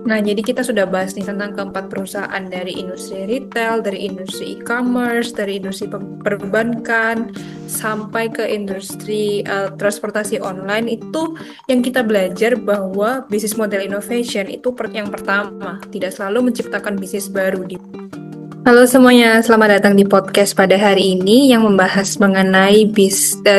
Nah, jadi kita sudah bahas nih tentang keempat perusahaan dari industri retail, dari industri e-commerce, dari industri perbankan, sampai ke industri transportasi online. Itu yang kita belajar bahwa bisnis model innovation itu yang pertama, tidak selalu menciptakan bisnis baru. Halo semuanya, selamat datang di podcast pada hari ini yang membahas mengenai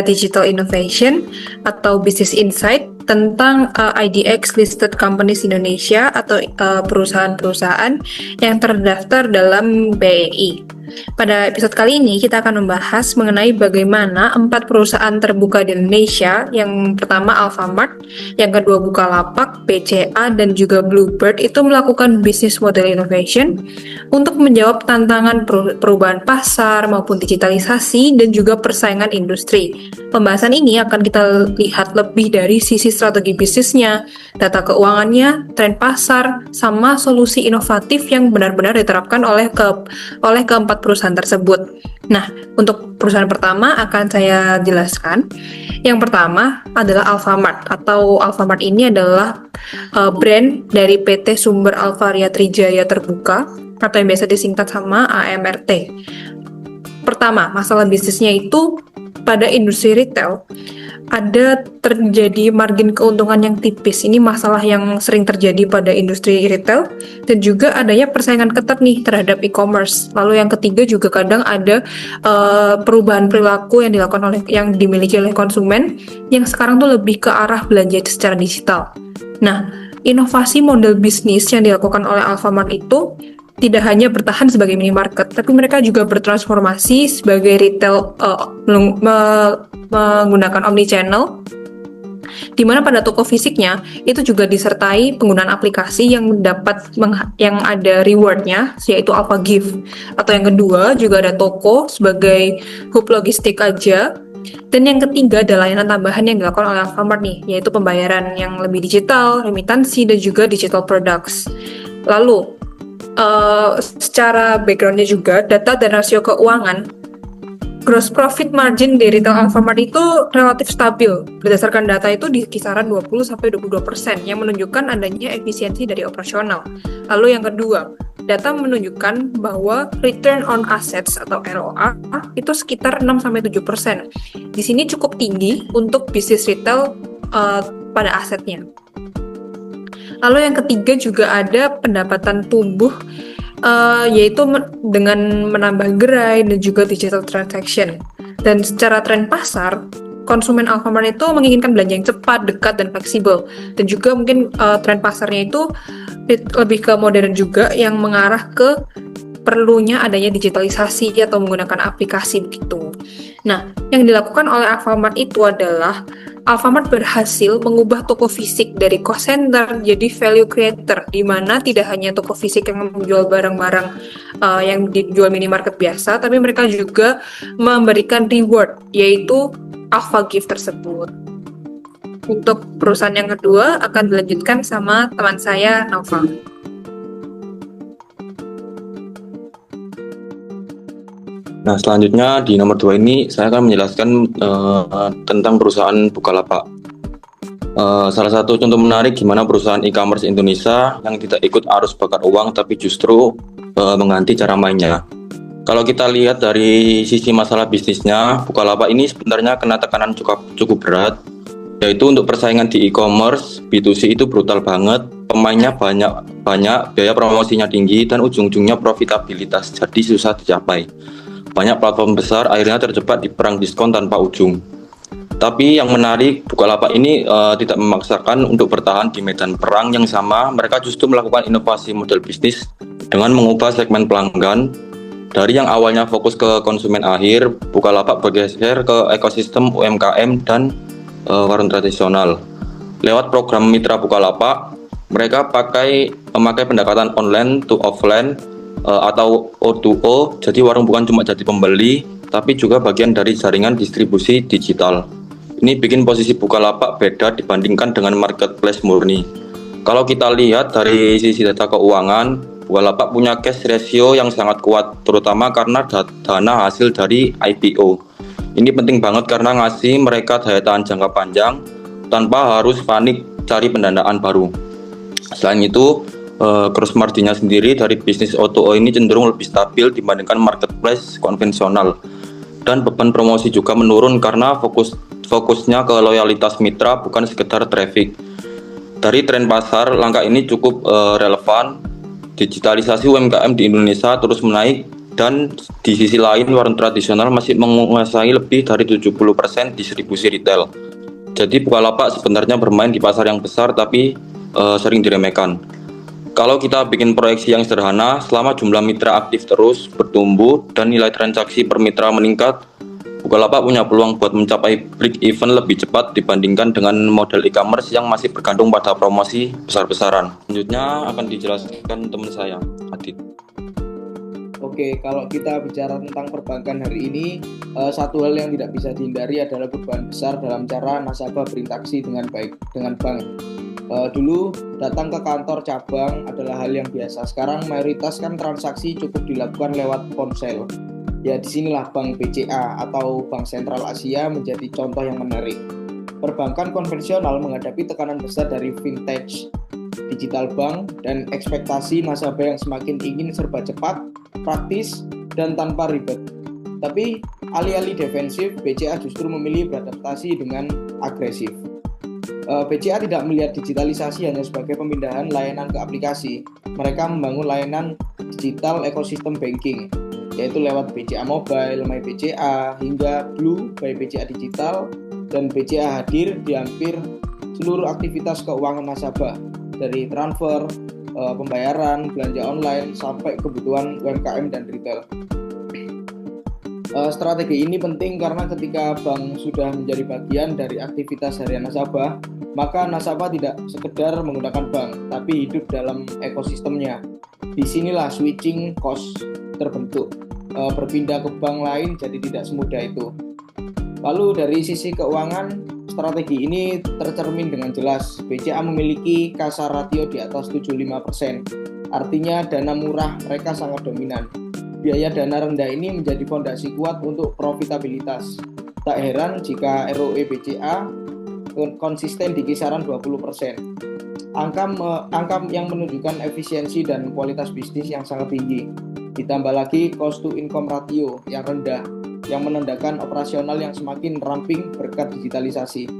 digital innovation atau business insight tentang IDX listed companies Indonesia atau perusahaan-perusahaan yang terdaftar dalam BEI. Pada episode kali ini kita akan membahas mengenai bagaimana 4 perusahaan terbuka di Indonesia. Yang pertama Alfamart, yang kedua Bukalapak, BCA, dan juga Bluebird itu melakukan business model innovation untuk menjawab tantangan perubahan pasar maupun digitalisasi dan juga persaingan industri. Pembahasan ini akan kita lihat lebih dari sisi strategi bisnisnya, data keuangannya, tren pasar, sama solusi inovatif yang benar-benar diterapkan oleh keempat perusahaan tersebut. Nah, untuk perusahaan pertama akan saya jelaskan. Yang pertama adalah Alfamart, atau Alfamart ini adalah brand dari PT Sumber Alvaria Trijaya Terbuka, atau yang biasa disingkat sama AMRT. Pertama, masalah bisnisnya itu pada industri retail ada terjadi margin keuntungan yang tipis. Ini masalah yang sering terjadi pada industri retail, dan juga adanya persaingan ketat nih terhadap e-commerce. Lalu yang ketiga juga kadang ada perubahan perilaku yang dimiliki oleh konsumen yang sekarang tuh lebih ke arah belanja secara digital. Nah, inovasi model bisnis yang dilakukan oleh Alfamart itu tidak hanya bertahan sebagai minimarket, tapi mereka juga bertransformasi sebagai retail menggunakan omnichannel, di mana pada toko fisiknya itu juga disertai penggunaan aplikasi yang ada rewardnya, yaitu Alpha Gift. Atau yang kedua juga ada toko sebagai hub logistik aja. Dan yang ketiga adalah layanan tambahan yang dilakukan oleh Alfamart nih, yaitu pembayaran yang lebih digital, remitansi, dan juga digital products. Lalu secara backgroundnya juga, data dan rasio keuangan, gross profit margin di retail Alfamart itu relatif stabil. Berdasarkan data itu di kisaran 20-22%, yang menunjukkan adanya efisiensi dari operasional. Lalu yang kedua, data menunjukkan bahwa return on assets atau ROA itu sekitar 6-7%. Di sini cukup tinggi untuk bisnis retail pada asetnya. Lalu yang ketiga juga ada pendapatan tumbuh, yaitu dengan menambah gerai dan juga digital transaction. Dan secara tren pasar, konsumen Alfamart itu menginginkan belanja yang cepat, dekat, dan fleksibel. Dan juga mungkin tren pasarnya itu lebih ke modern juga, yang mengarah ke perlunya adanya digitalisasi atau menggunakan aplikasi begitu. Nah, yang dilakukan oleh Alfamart itu adalah Alfamart berhasil mengubah toko fisik dari cost center jadi value creator, di mana tidak hanya toko fisik yang menjual barang-barang yang dijual minimarket biasa, tapi mereka juga memberikan reward, yaitu Alpha Gift tersebut. Untuk perusahaan yang kedua akan dilanjutkan sama teman saya, Nova. Nah, selanjutnya di nomor 2 ini saya akan menjelaskan tentang perusahaan Bukalapak. Salah satu contoh menarik gimana perusahaan e-commerce Indonesia yang tidak ikut arus bakar uang tapi justru mengganti cara mainnya. Kalau kita lihat dari sisi masalah bisnisnya, Bukalapak ini sebenarnya kena tekanan cukup berat, yaitu untuk persaingan di e-commerce, B2C itu brutal banget, pemainnya banyak, biaya promosinya tinggi, dan ujung-ujungnya profitabilitas jadi susah dicapai. Banyak platform besar akhirnya terjebak di perang diskon tanpa ujung. Tapi yang menarik, Bukalapak ini tidak memaksakan untuk bertahan di medan perang yang sama. Mereka justru melakukan inovasi model bisnis dengan mengubah segmen pelanggan. Dari yang awalnya fokus ke konsumen akhir, Bukalapak bergeser ke ekosistem UMKM dan warung tradisional. Lewat program Mitra Bukalapak, mereka memakai pendekatan online to offline atau O2O, jadi warung bukan cuma jadi pembeli, tapi juga bagian dari jaringan distribusi digital. Ini bikin posisi Bukalapak beda dibandingkan dengan marketplace murni. Kalau kita lihat dari sisi data keuangan, Bukalapak punya cash ratio yang sangat kuat, terutama karena dana hasil dari IPO. Ini penting banget karena ngasih mereka daya tahan jangka panjang tanpa harus panik cari pendanaan baru. Selain itu, Gross marginnya sendiri dari bisnis O2O ini cenderung lebih stabil dibandingkan marketplace konvensional. Dan beban promosi juga menurun karena fokusnya ke loyalitas mitra bukan sekedar traffic. Dari tren pasar, langkah ini cukup relevan. Digitalisasi UMKM di Indonesia terus menaik dan di sisi lain warung tradisional masih menguasai lebih dari 70% distribusi retail. Jadi Bukalapak sebenarnya bermain di pasar yang besar tapi sering diremehkan. Kalau kita bikin proyeksi yang sederhana, selama jumlah mitra aktif terus bertumbuh dan nilai transaksi per mitra meningkat, Bukalapak punya peluang buat mencapai break even lebih cepat dibandingkan dengan model e-commerce yang masih bergantung pada promosi besar-besaran. Selanjutnya akan dijelaskan teman saya, Adit. Oke, kalau kita bicara tentang perbankan hari ini, satu hal yang tidak bisa dihindari adalah perubahan besar dalam cara nasabah berinteraksi dengan baik dengan bank. Dulu datang ke kantor cabang adalah hal yang biasa. Sekarang mayoritas kan transaksi cukup dilakukan lewat ponsel. Ya, disinilah Bank BCA atau Bank Sentral Asia menjadi contoh yang menarik. Perbankan konvensional menghadapi tekanan besar dari vintage digital bank dan ekspektasi nasabah yang semakin ingin serba cepat, praktis, dan tanpa ribet. Tapi alih-alih defensif, BCA justru memilih beradaptasi dengan agresif. BCA tidak melihat digitalisasi hanya sebagai pemindahan layanan ke aplikasi. Mereka membangun layanan digital ekosistem banking, yaitu lewat BCA Mobile, My BCA, hingga Blue by BCA Digital, dan BCA hadir di hampir seluruh aktivitas keuangan nasabah, dari transfer, pembayaran, belanja online, sampai kebutuhan UMKM dan retail. Strategi ini penting karena ketika bank sudah menjadi bagian dari aktivitas harian nasabah, maka nasabah tidak sekedar menggunakan bank, tapi hidup dalam ekosistemnya. Disinilah switching cost terbentuk. Berpindah ke bank lain jadi tidak semudah itu. Lalu dari sisi keuangan, strategi ini tercermin dengan jelas. BCA memiliki kasar ratio di atas 75%. Artinya dana murah mereka sangat dominan. Biaya dana rendah ini menjadi fondasi kuat untuk profitabilitas. Tak heran jika ROE BCA konsisten di kisaran 20%. Angka yang menunjukkan efisiensi dan kualitas bisnis yang sangat tinggi. Ditambah lagi cost to income ratio yang rendah, yang menandakan operasional yang semakin ramping berkat digitalisasi.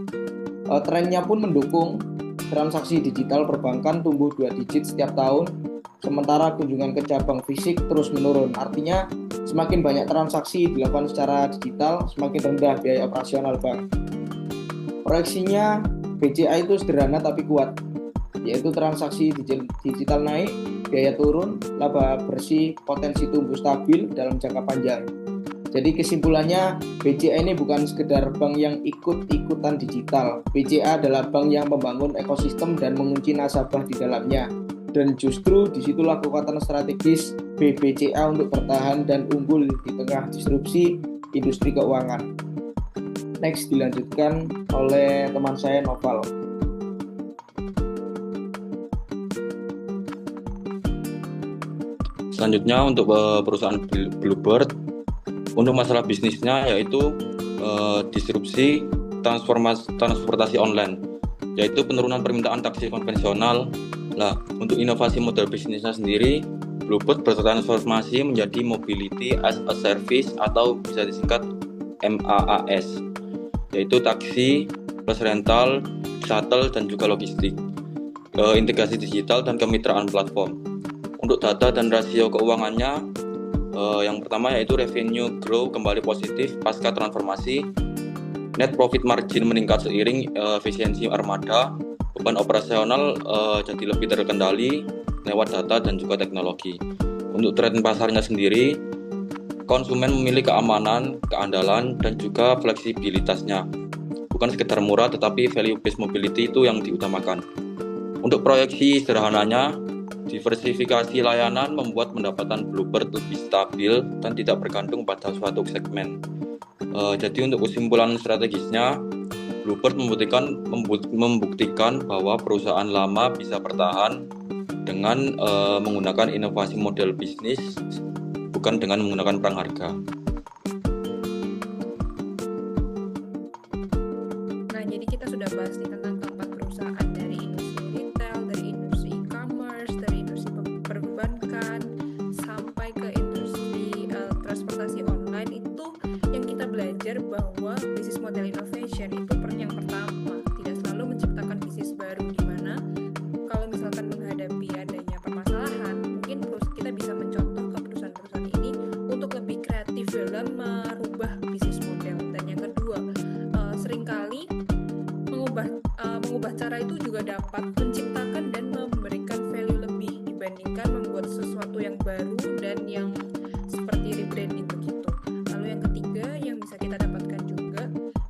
Trennya pun mendukung. Transaksi digital perbankan tumbuh 2 digit setiap tahun, sementara kunjungan ke cabang fisik terus menurun. Artinya semakin banyak transaksi dilakukan secara digital, semakin rendah biaya operasional bank. Proyeksinya BCA itu sederhana tapi kuat, yaitu transaksi digital naik, biaya turun, laba bersih, potensi tumbuh stabil dalam jangka panjang. Jadi kesimpulannya, BCA ini bukan sekedar bank yang ikut-ikutan digital. BCA adalah bank yang membangun ekosistem dan mengunci nasabah di dalamnya. Dan justru disitulah kekuatan strategis BBCA untuk bertahan dan unggul di tengah disrupsi industri keuangan. Next dilanjutkan oleh teman saya Noval. Selanjutnya untuk perusahaan Bluebird, untuk masalah bisnisnya yaitu disrupsi transportasi online, yaitu penurunan permintaan taksi konvensional. Nah, untuk inovasi model bisnisnya sendiri, Bluebird bertransformasi menjadi Mobility as a Service atau bisa disingkat MaaS, yaitu taksi plus rental, shuttle, dan juga logistik, integrasi digital dan kemitraan platform. Untuk data dan rasio keuangannya, yang pertama yaitu revenue grow kembali positif pasca transformasi, net profit margin meningkat seiring efisiensi armada, beban operasional jadi lebih terkendali lewat data dan juga teknologi. Untuk tren pasarnya sendiri, konsumen memilih keamanan, keandalan, dan juga fleksibilitasnya. Bukan sekedar murah, tetapi value based mobility itu yang diutamakan. Untuk proyeksi sederhananya, diversifikasi layanan membuat pendapatan Bluebird lebih stabil dan tidak bergantung pada suatu segmen. Jadi untuk kesimpulan strategisnya, Bluebird membuktikan bahwa perusahaan lama bisa bertahan dengan menggunakan inovasi model bisnis, bukan dengan menggunakan perang harga. Nah, jadi kita sudah bahas nih tentang keempat perusahaan, dari industri retail, dari industri e-commerce, dari industri perbankan, sampai ke industri transportasi online itu yang kita belajar bahwa bisnis model innovation itu yang pertama tidak selalu menciptakan bisnis baru, di mana kalau misalkan menghadapi adanya permasalahan, mungkin kita bisa mencontoh ke perusahaan-perusahaan ini untuk lebih kreatif dalam merubah bisnis model. Dan yang kedua, seringkali mengubah cara itu juga dapat menciptakan dan memberikan value lebih dibandingkan membuat sesuatu yang baru dan yang seperti rebranding begitu. Lalu yang ketiga yang bisa kita dapatkan juga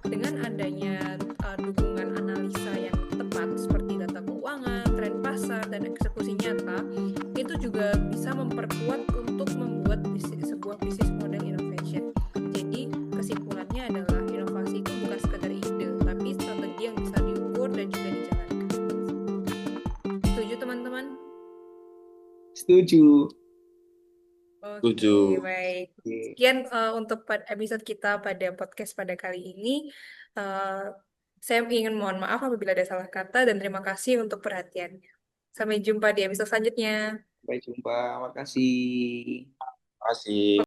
dengan adanya dukungan analisa yang tepat seperti data keuangan, tren pasar, dan eksekusi nyata, itu juga bisa memperkuat untuk membuat sebuah bisnis model innovation. Jadi kesimpulannya adalah inovasi itu bukan sekedar ide, tapi strategi yang bisa diukur dan juga dijalankan. Setuju teman-teman? Setuju. Setuju. Oke, baik. Sekian untuk episode kita pada podcast pada kali ini. Saya ingin mohon maaf apabila ada salah kata dan terima kasih untuk perhatiannya. Sampai jumpa di episode selanjutnya. Sampai jumpa. Makasih. Terima kasih.